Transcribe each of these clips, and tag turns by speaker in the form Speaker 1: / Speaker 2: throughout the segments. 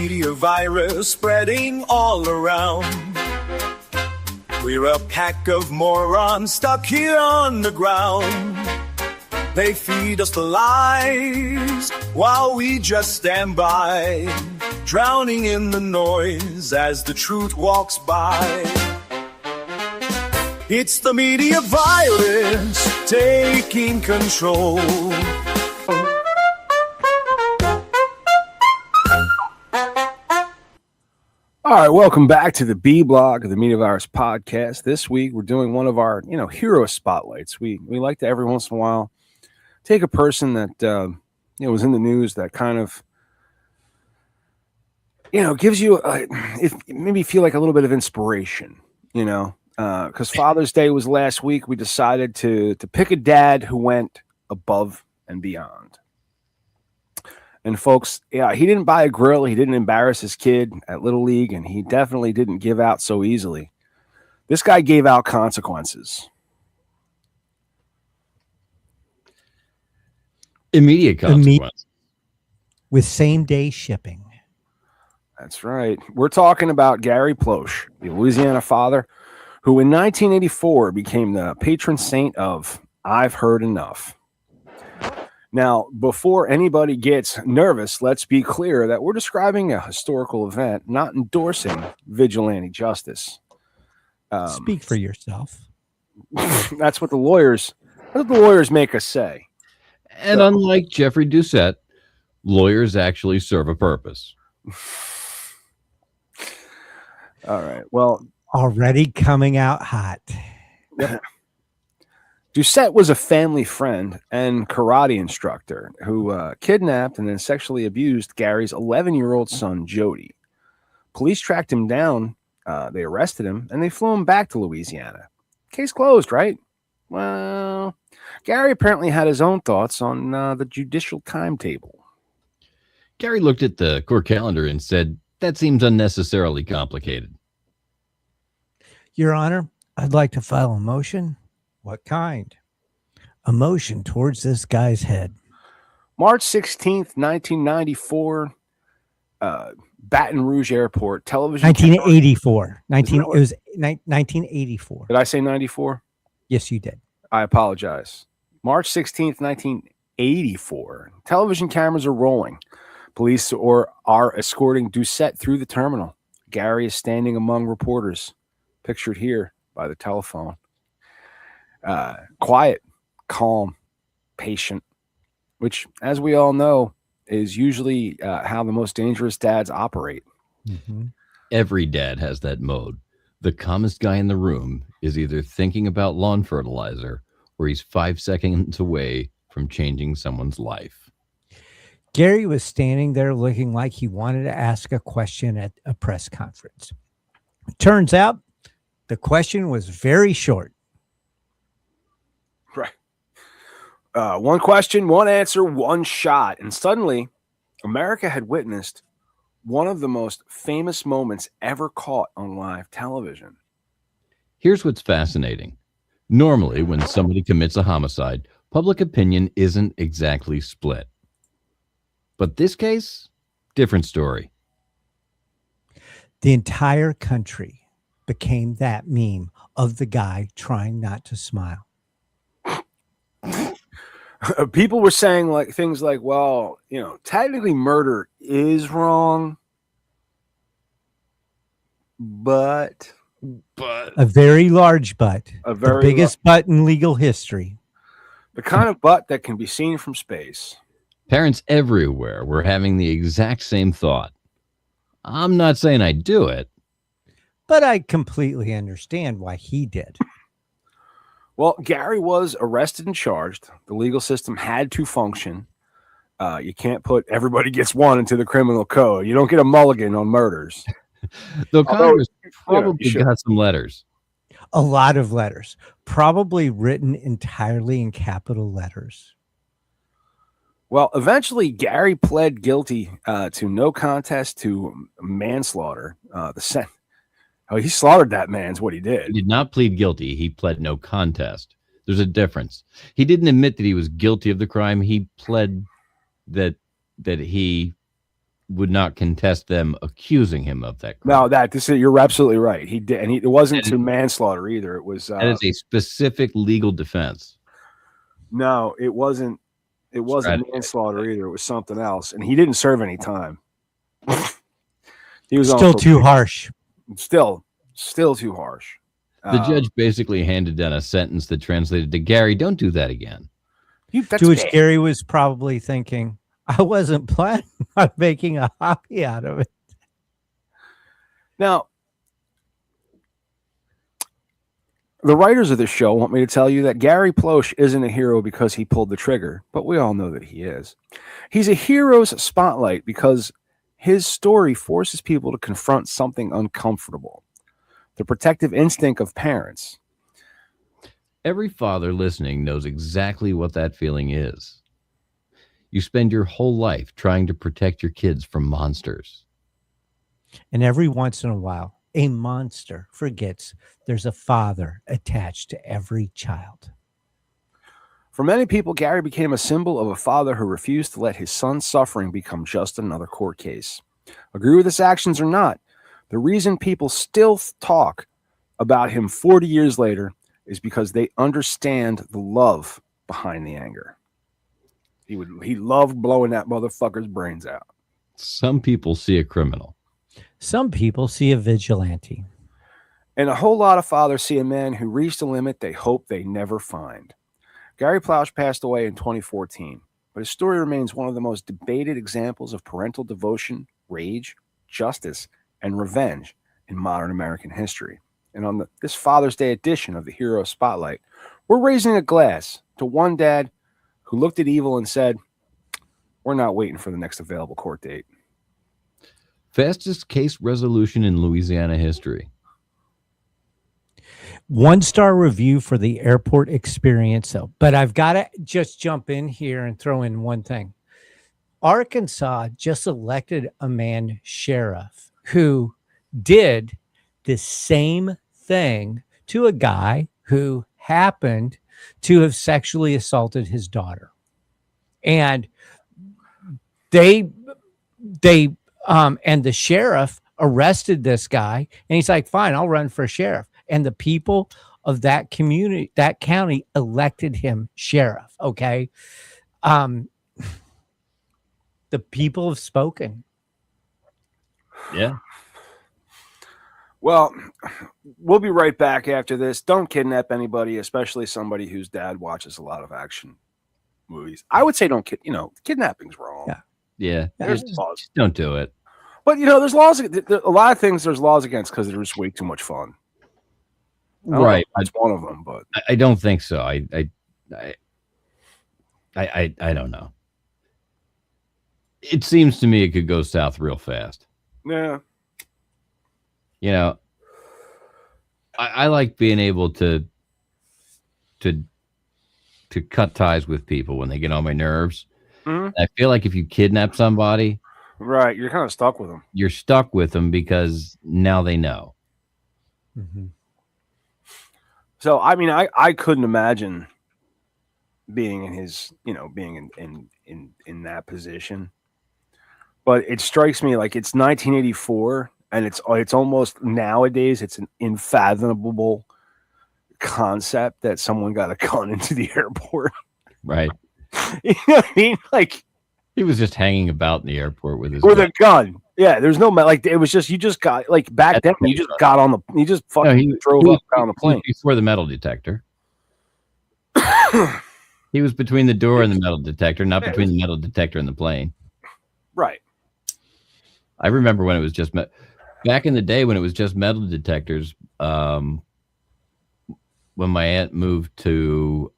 Speaker 1: media virus spreading all around. We're a pack of morons stuck here on the ground. They feed us the lies while we just stand by, drowning in the noise as the truth walks by. It's the media virus taking control.
Speaker 2: All right, welcome back to the B Blog of the Media Virus podcast. This week, we're doing one of our, hero spotlights. We like to every once in a while take a person that was in the news that kind of gives you maybe feel like a little bit of inspiration. Because Father's Day was last week, we decided to pick a dad who went above and beyond. And folks, he didn't buy a grill, he didn't embarrass his kid at Little League, and he definitely didn't give out so easily. This guy gave out consequences.
Speaker 3: Immediate consequences.
Speaker 4: With same-day shipping.
Speaker 2: That's right. We're talking about Gary Plauché, the Louisiana father, who in 1984 became the patron saint of I've Heard Enough. Now, before anybody gets nervous, let's be clear that we're describing a historical event, not endorsing vigilante justice.
Speaker 4: Speak for yourself.
Speaker 2: That's what the lawyers make us say.
Speaker 3: And unlike Jeffrey Doucette, lawyers actually serve a purpose.
Speaker 2: All right. Well,
Speaker 4: already coming out hot.
Speaker 2: Doucette was a family friend and karate instructor who kidnapped and then sexually abused Gary's 11-year-old son, Jody. Police tracked him down, they arrested him, and they flew him back to Louisiana. Case closed, right? Well, Gary apparently had his own thoughts on the judicial timetable.
Speaker 3: Gary looked at the court calendar and said, "That seems unnecessarily complicated."
Speaker 4: Your Honor, I'd like to file a motion. What kind? A motion towards this guy's head.
Speaker 2: March 16th, 1994, Baton Rouge Airport, television.
Speaker 4: 1984. It was 1984.
Speaker 2: Did I say 94?
Speaker 4: Yes, you did.
Speaker 2: I apologize. March 16th, 1984. Television cameras are rolling. Police are escorting Doucette through the terminal. Gary is standing among reporters, pictured here by the telephone. Quiet, calm, patient, which, as we all know, is usually how the most dangerous dads operate.
Speaker 4: Mm-hmm.
Speaker 3: Every dad has that mode. The calmest guy in the room is either thinking about lawn fertilizer or he's 5 seconds away from changing someone's life.
Speaker 4: Gary was standing there looking like he wanted to ask a question at a press conference. It turns out the question was very short.
Speaker 2: Right. One question, one answer, one shot. And suddenly, America had witnessed one of the most famous moments ever caught on live television.
Speaker 3: Here's what's fascinating. Normally, when somebody commits a homicide, public opinion isn't exactly split. But this case, different story.
Speaker 4: The entire country became that meme of the guy trying not to smile.
Speaker 2: People were saying things like, well, technically murder is wrong, but
Speaker 4: a very large butt, the biggest butt in legal history.
Speaker 2: The kind of butt that can be seen from space.
Speaker 3: Parents everywhere were having the exact same thought. I'm not saying I do it,
Speaker 4: but I completely understand why he did.
Speaker 2: Well, Gary was arrested and charged. The legal system had to function. You can't put everybody gets one into the criminal code. You don't get a mulligan on murders.
Speaker 3: Though Congress probably got some letters.
Speaker 4: A lot of letters, probably written entirely in capital letters.
Speaker 2: Well, eventually, Gary pled guilty to no contest to manslaughter. He slaughtered that man's what he did.
Speaker 3: He did not plead guilty. He pled no contest. There's a difference. He didn't admit that he was guilty of the crime. He pled that he would not contest them accusing him of that crime.
Speaker 2: No, you're absolutely right. He did, and it wasn't to manslaughter either. It was
Speaker 3: That is a specific legal defense.
Speaker 2: no, it wasn't. It wasn't manslaughter either. It was something else, and he didn't serve any time. He was
Speaker 4: still too harsh.
Speaker 2: Still too harsh.
Speaker 3: The judge basically handed down a sentence that translated to Gary, "Don't do that again."
Speaker 4: To which Gary was probably thinking, I wasn't planning on making a hobby out of it.
Speaker 2: Now, the writers of this show want me to tell you that Gary Plauché isn't a hero because he pulled the trigger, but we all know that he is. He's a hero's spotlight because his story forces people to confront something uncomfortable. The protective instinct of parents.
Speaker 3: Every father listening knows exactly what that feeling is. You spend your whole life trying to protect your kids from monsters.
Speaker 4: And every once in a while, a monster forgets there's a father attached to every child.
Speaker 2: For many people, Gary became a symbol of a father who refused to let his son's suffering become just another court case. Agree with his actions or not, the reason people still talk about him 40 years later is because they understand the love behind the anger. He loved blowing that motherfucker's brains out.
Speaker 3: Some people see a criminal.
Speaker 4: Some people see a vigilante.
Speaker 2: And a whole lot of fathers see a man who reached a limit they hope they never find. Gary Plauché passed away in 2014, but his story remains one of the most debated examples of parental devotion, rage, justice, and revenge in modern American history. And on this Father's Day edition of the Hero Spotlight, we're raising a glass to one dad who looked at evil and said, we're not waiting for the next available court date.
Speaker 3: Fastest case resolution in Louisiana history.
Speaker 4: 1-star review for the airport experience, though. But I've got to just jump in here and throw in one thing. Arkansas just elected a man sheriff who did the same thing to a guy who happened to have sexually assaulted his daughter. And and the sheriff arrested this guy, and he's like, fine, I'll run for sheriff. And the people of that community, that county, elected him sheriff. Okay. The people have spoken.
Speaker 3: Yeah.
Speaker 2: Well, we'll be right back after this. Don't kidnap anybody, especially somebody whose dad watches a lot of action movies. I would say kidnapping's wrong.
Speaker 3: Yeah.
Speaker 2: There's
Speaker 3: Just
Speaker 2: laws.
Speaker 3: don't do it.
Speaker 2: But, there's laws. A lot of things there's laws against because they're just way too much fun.
Speaker 3: Right.
Speaker 2: That's one of them, but
Speaker 3: I don't think so. I don't know. It seems to me it could go south real fast.
Speaker 2: yeah.
Speaker 3: I like being able to cut ties with people when they get on my nerves.
Speaker 2: Mm-hmm.
Speaker 3: I feel like if you kidnap somebody,
Speaker 2: Right, you're kind of stuck with them.
Speaker 3: you're stuck with them because now they know.
Speaker 4: Mm-hmm.
Speaker 2: So, I mean, I couldn't imagine being in his, being in that position. But it strikes me like it's 1984, and it's almost nowadays it's an unfathomable concept that someone got a gun into the airport.
Speaker 3: Right.
Speaker 2: You know what I mean? Like
Speaker 3: He was just hanging about in the airport with his
Speaker 2: a gun. Yeah, there's no it was just you just got like back then you just got on the you just fucking drove up on the plane
Speaker 3: before the metal detector. He was between the door and the metal detector, not between the metal detector and the plane.
Speaker 2: Right.
Speaker 3: I remember when it was just back in the day when it was just metal detectors. When my aunt moved to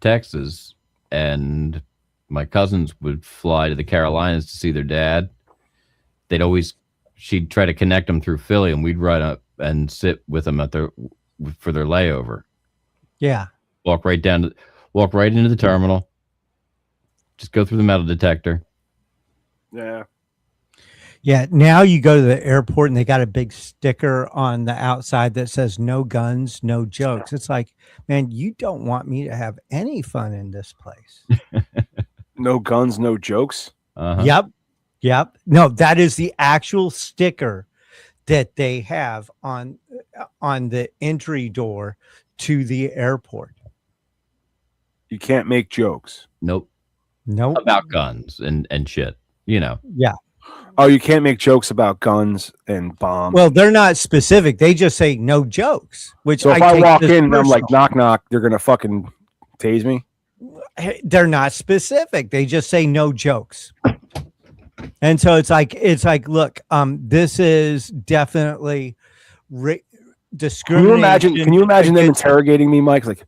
Speaker 3: Texas, and my cousins would fly to the Carolinas to see their dad, she'd try to connect them through Philly, and we'd ride up and sit with them for their layover.
Speaker 4: Yeah.
Speaker 3: Walk right into the terminal. Just go through the metal detector.
Speaker 2: Yeah.
Speaker 4: Yeah. Now you go to the airport and they got a big sticker on the outside that says no guns, no jokes. It's like, man, you don't want me to have any fun in this place.
Speaker 2: No guns, no jokes.
Speaker 3: Uh-huh.
Speaker 4: Yep. Yep. No, that is the actual sticker that they have on the entry door to the airport.
Speaker 2: You can't make jokes.
Speaker 3: Nope.
Speaker 4: Nope.
Speaker 3: About guns and shit. You know.
Speaker 4: Yeah.
Speaker 2: Oh, you can't make jokes about guns and bombs.
Speaker 4: Well, they're not specific. They just say no jokes. Which
Speaker 2: so if I
Speaker 4: take
Speaker 2: walk
Speaker 4: this
Speaker 2: in and I'm like,
Speaker 4: personal.
Speaker 2: knock, knock, they're gonna fucking tase me.
Speaker 4: They're not specific. They just say no jokes. And so it's like, look, this is definitely discrimination.
Speaker 2: Can you imagine them
Speaker 4: against-
Speaker 2: interrogating me, Mike? Like,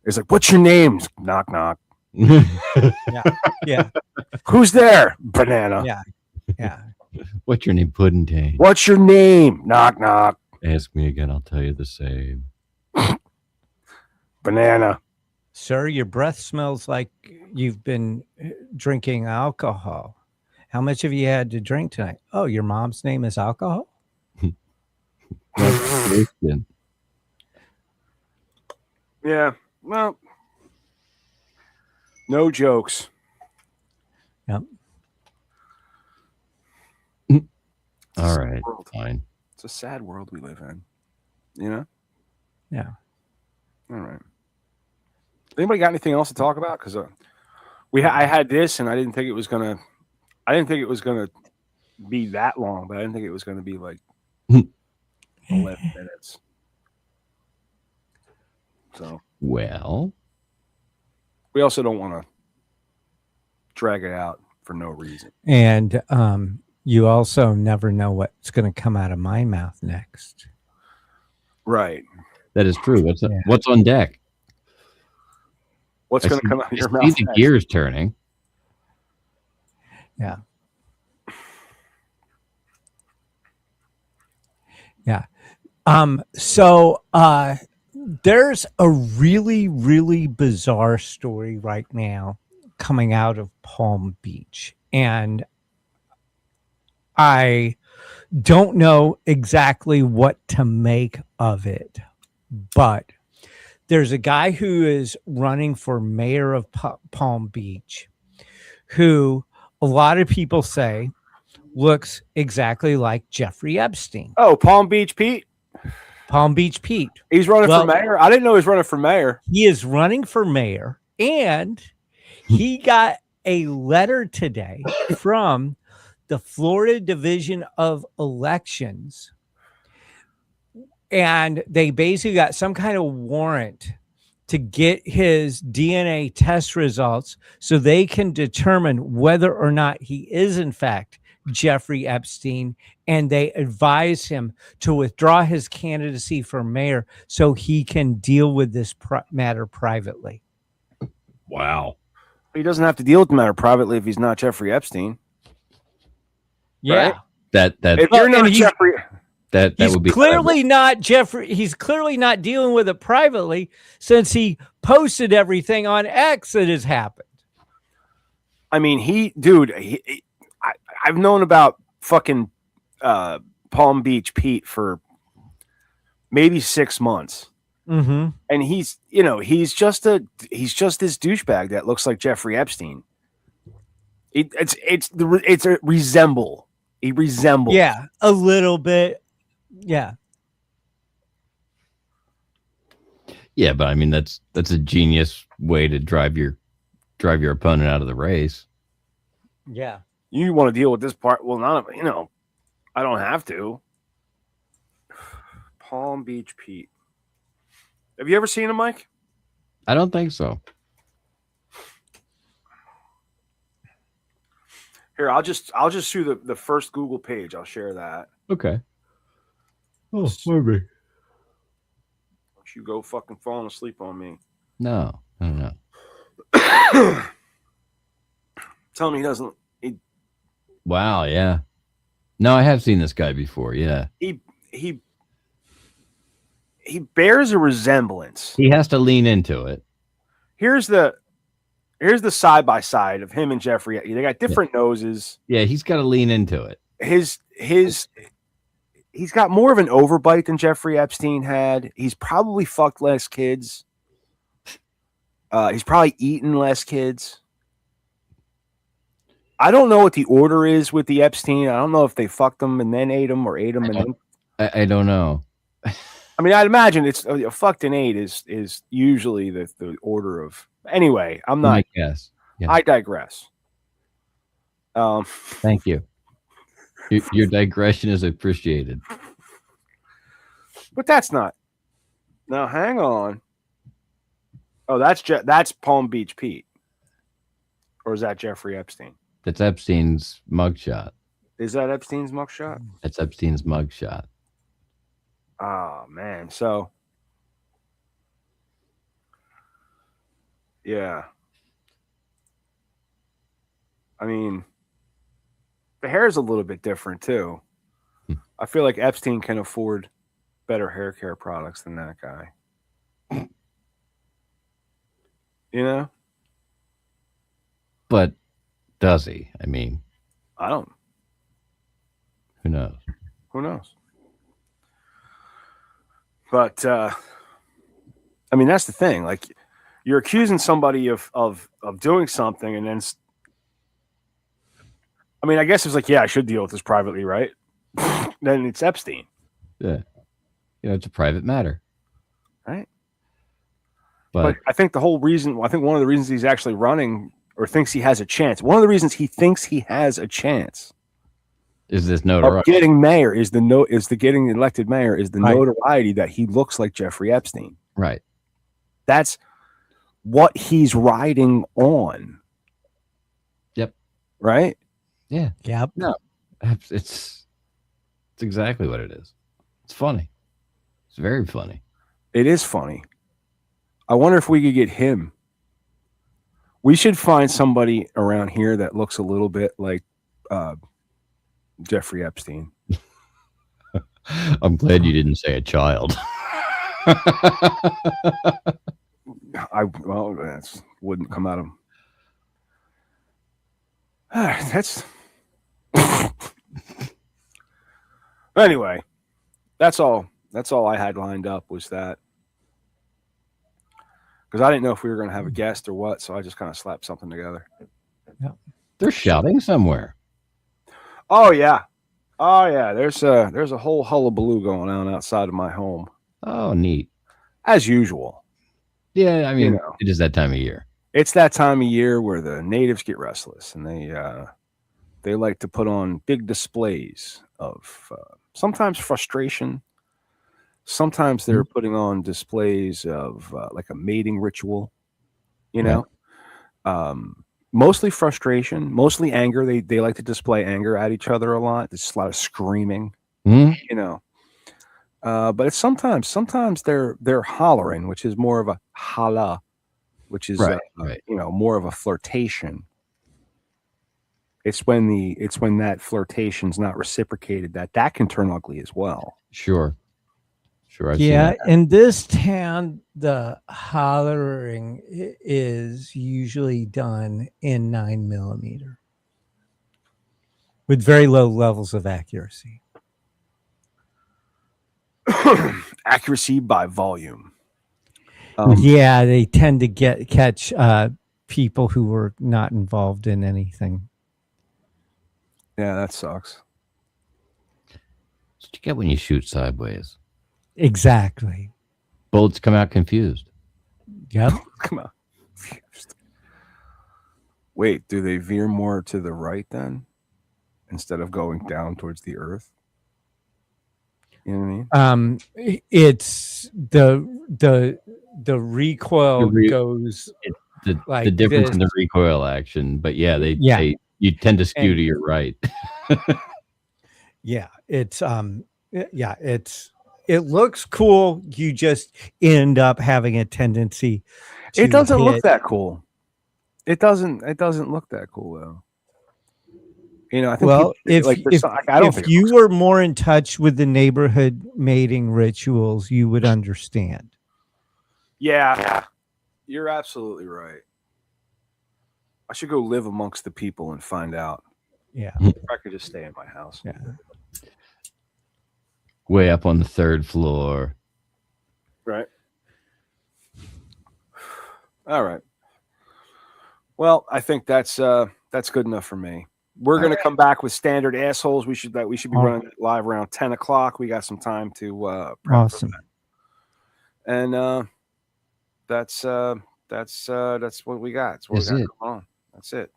Speaker 2: it's like, what's your name? Knock, knock.
Speaker 4: Yeah.
Speaker 2: Who's there? Banana.
Speaker 4: Yeah. Yeah.
Speaker 3: What's your name? Pudding.
Speaker 2: What's your name? Knock, knock.
Speaker 3: Ask me again. I'll tell you the same.
Speaker 2: Banana.
Speaker 4: Sir, your breath smells like you've been drinking alcohol. How much have you had to drink tonight? Oh, your mom's name is alcohol?
Speaker 2: Yeah. Well, no jokes.
Speaker 4: Yep.
Speaker 3: All right.
Speaker 2: World.
Speaker 3: Fine.
Speaker 2: It's a sad world we live in. You know?
Speaker 4: Yeah.
Speaker 2: All right. Anybody got anything else to talk about? Because I had this, and I didn't think it was gonna be that long, but I didn't think it was gonna be like 11 minutes. So
Speaker 3: Well,
Speaker 2: we also don't want to drag it out for no reason.
Speaker 4: And you also never know what's going to come out of my mouth next.
Speaker 2: Right.
Speaker 3: that is true.
Speaker 4: Yeah.
Speaker 3: What's on deck?
Speaker 2: What's
Speaker 3: I
Speaker 2: going to
Speaker 3: see-
Speaker 2: come out of your
Speaker 3: I
Speaker 2: mouth?
Speaker 3: see the
Speaker 2: next?
Speaker 3: gears turning.
Speaker 4: Yeah. Yeah. So there's a really, really bizarre story right now coming out of Palm Beach. And I don't know exactly what to make of it, but there's a guy who is running for mayor of Palm Beach who a lot of people say looks exactly like Jeffrey Epstein.
Speaker 2: Oh, Palm Beach Pete.
Speaker 4: Palm Beach Pete.
Speaker 2: He's running
Speaker 4: Well-
Speaker 2: for mayor. I didn't know he was running for mayor.
Speaker 4: He is running for mayor, and he got a letter today from the Florida Division of Elections, and they basically got some kind of warrant to get his DNA test results so they can determine whether or not he is in fact Jeffrey Epstein, and they advise him to withdraw his candidacy for mayor so he can deal with this matter privately.
Speaker 3: Wow.
Speaker 2: He doesn't have to deal with the matter privately if he's not Jeffrey Epstein.
Speaker 4: Yeah.
Speaker 2: Right?
Speaker 3: That
Speaker 2: If you're
Speaker 4: and
Speaker 2: not
Speaker 4: he's-
Speaker 2: Jeffrey,
Speaker 3: that
Speaker 4: He's
Speaker 3: would be
Speaker 4: clearly not Jeffrey. He's clearly not dealing with it privately since he posted everything on X that has happened.
Speaker 2: I mean, I've known about fucking Palm Beach Pete for maybe 6 months.
Speaker 4: Mm-hmm.
Speaker 2: And he's just this douchebag that looks like Jeffrey Epstein. It's a resemble. He resembles.
Speaker 4: Yeah, a little bit. Yeah.
Speaker 3: Yeah, but I mean that's a genius way to drive your opponent out of the race.
Speaker 4: Yeah.
Speaker 2: You want to deal with this part? Well, I don't have to. Palm Beach Pete. Have you ever seen him, Mike?
Speaker 3: I don't think so.
Speaker 2: Here, I'll just do the first Google page. I'll share that.
Speaker 3: Okay. Oh, maybe.
Speaker 2: Don't you go fucking falling asleep on me.
Speaker 3: No.
Speaker 2: Tell me he doesn't.
Speaker 3: Wow, yeah. No, I have seen this guy before, yeah.
Speaker 2: He bears a resemblance.
Speaker 3: He has to lean into it.
Speaker 2: Here's the side by side of him and Jeffrey. They got different noses.
Speaker 3: Yeah, he's got to lean into it.
Speaker 2: He's got more of an overbite than Jeffrey Epstein had. He's probably fucked less kids. He's probably eaten less kids. I don't know what the order is with the Epstein. I don't know if they fucked him and then ate him or ate him and then.
Speaker 3: I don't know.
Speaker 2: I mean, I'd imagine it's fucked and ate is usually the order of. Anyway, I'm not.
Speaker 3: Yes. Yeah.
Speaker 2: I digress.
Speaker 3: Thank you. Your digression is appreciated.
Speaker 2: But that's not. Now, hang on. Oh, that's Palm Beach Pete. Or is that Jeffrey Epstein?
Speaker 3: That's Epstein's mugshot.
Speaker 2: Is that Epstein's mugshot?
Speaker 3: That's Epstein's mugshot.
Speaker 2: Oh, man. So, yeah. I mean, the hair is a little bit different, too. I feel like Epstein can afford better hair care products than that guy. You know?
Speaker 3: But does he? I mean,
Speaker 2: I don't.
Speaker 3: who knows?
Speaker 2: Who knows? But I mean, that's the thing. Like, you're accusing somebody of doing something, and then I mean, I guess it's like, yeah, I should deal with this privately, right? Then it's Epstein,
Speaker 3: Yeah, it's a private matter,
Speaker 2: right?
Speaker 3: But
Speaker 2: I think one of the reasons he's actually running or thinks he has a chance. One of the reasons he thinks he has a chance
Speaker 3: is this
Speaker 2: of
Speaker 3: notoriety?
Speaker 2: getting mayor getting elected mayor is the
Speaker 4: Right.
Speaker 2: notoriety that he looks like Jeffrey Epstein.
Speaker 3: Right.
Speaker 2: That's what he's riding on.
Speaker 3: Yep.
Speaker 2: Right?
Speaker 3: Yeah.
Speaker 4: Yep.
Speaker 3: No, it's exactly what it is. It's funny. It's very funny.
Speaker 2: It is funny. I wonder if we could get him. We should find somebody around here that looks a little bit like Jeffrey Epstein.
Speaker 3: I'm glad you didn't say a child.
Speaker 2: That wouldn't come out of him. That's anyway. That's all I had lined up was that. Because I didn't know if we were going to have a guest or what, so I just kind of slapped something together.
Speaker 3: They're shouting somewhere.
Speaker 2: Oh yeah. There's a whole hullabaloo going on outside of my home,
Speaker 3: Oh, neat.
Speaker 2: as usual.
Speaker 3: Yeah, I mean,
Speaker 2: You know.
Speaker 3: it is that time of year.
Speaker 2: It's that time of year where the natives get restless, and they like to put on big displays of sometimes frustration. Sometimes they're putting on displays of like a mating ritual, you know. Mostly frustration, mostly anger. They like to display anger at each other a lot. There's a lot of screaming,
Speaker 3: Mhm.
Speaker 2: you know. But it's sometimes they're hollering, which is more of a holla, which is
Speaker 3: Right.
Speaker 2: more of a flirtation. It's when that flirtation's not reciprocated that can turn ugly as well.
Speaker 3: Sure. I've seen
Speaker 4: Yeah,
Speaker 3: that.
Speaker 4: in this town, the hollering is usually done in 9mm with very low levels of accuracy.
Speaker 2: Accuracy by volume.
Speaker 4: Yeah, they tend to catch people who were not involved in anything.
Speaker 2: Yeah, that sucks.
Speaker 3: That's what you get when you shoot sideways.
Speaker 4: Exactly.
Speaker 3: Bullets come out confused.
Speaker 4: Yep.
Speaker 2: Come on. Wait, do they veer more to the right then, instead of going down towards the earth? You know what I mean?
Speaker 4: It's the recoil goes like
Speaker 3: the difference
Speaker 4: this.
Speaker 3: in the recoil action, but yeah,
Speaker 4: Yeah.
Speaker 3: you tend to skew to your right.
Speaker 4: Yeah, it looks cool. You just end up having a tendency to
Speaker 2: It doesn't look
Speaker 4: hit-
Speaker 2: that cool. It doesn't look that cool though. You know, I think
Speaker 4: Well,
Speaker 2: people, I don't think
Speaker 4: if you were more in touch with the neighborhood mating rituals, you would understand.
Speaker 2: Yeah, you're absolutely right. I should go live amongst the people and find out.
Speaker 4: Yeah.
Speaker 2: If I could just stay in my house.
Speaker 4: Yeah.
Speaker 3: Way up on the third floor.
Speaker 2: Right. All right. Well, I think that's good enough for me. We're going to come back with standard assholes. We should be running it live around 10 o'clock. We got some time to prep
Speaker 4: awesome.
Speaker 2: for that. And that's what we got. That's what we got going on. That's it.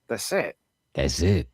Speaker 2: That's it.
Speaker 3: That's it.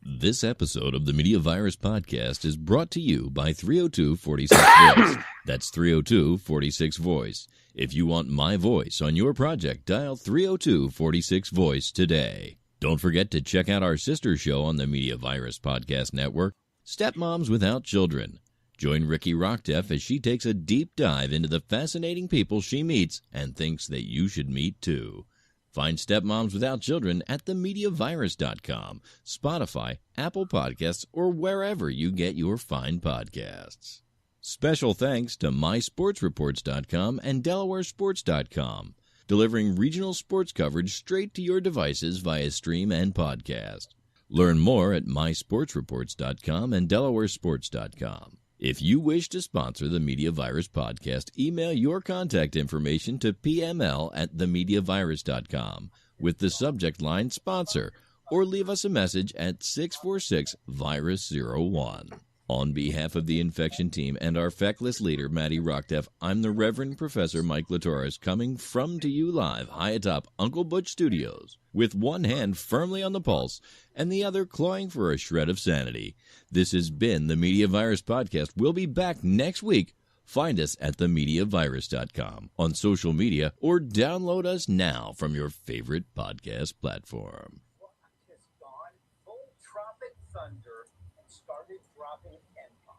Speaker 5: This episode of the Media Virus Podcast is brought to you by 302-46-VOICE. That's 302-46-VOICE. If you want my voice on your project, dial 302-46-VOICE today. Don't forget to check out our sister show on the Media Virus Podcast Network, Stepmoms Without Children. Join Ricky Rockdeff as she takes a deep dive into the fascinating people she meets and thinks that you should meet too. Find Stepmoms Without Children at themediavirus.com, Spotify, Apple Podcasts, or wherever you get your fine podcasts. Special thanks to mysportsreports.com and delawaresports.com, delivering regional sports coverage straight to your devices via stream and podcast. Learn more at mysportsreports.com and delawaresports.com. If you wish to sponsor the Media Virus Podcast, email your contact information to pml@themediavirus.com with the subject line sponsor, or leave us a message at 646-VIRUS01. On behalf of the infection team and our feckless leader, Maddie Rockdeff, I'm the Reverend Professor Mike Latoris, coming to you live high atop Uncle Butch Studios, with one hand firmly on the pulse and the other clawing for a shred of sanity. This has been the Media Virus Podcast. We'll be back next week. Find us at themediavirus.com, on social media, or download us now from your favorite podcast platform.
Speaker 6: Just gone full tropic thunder and started dropping empire.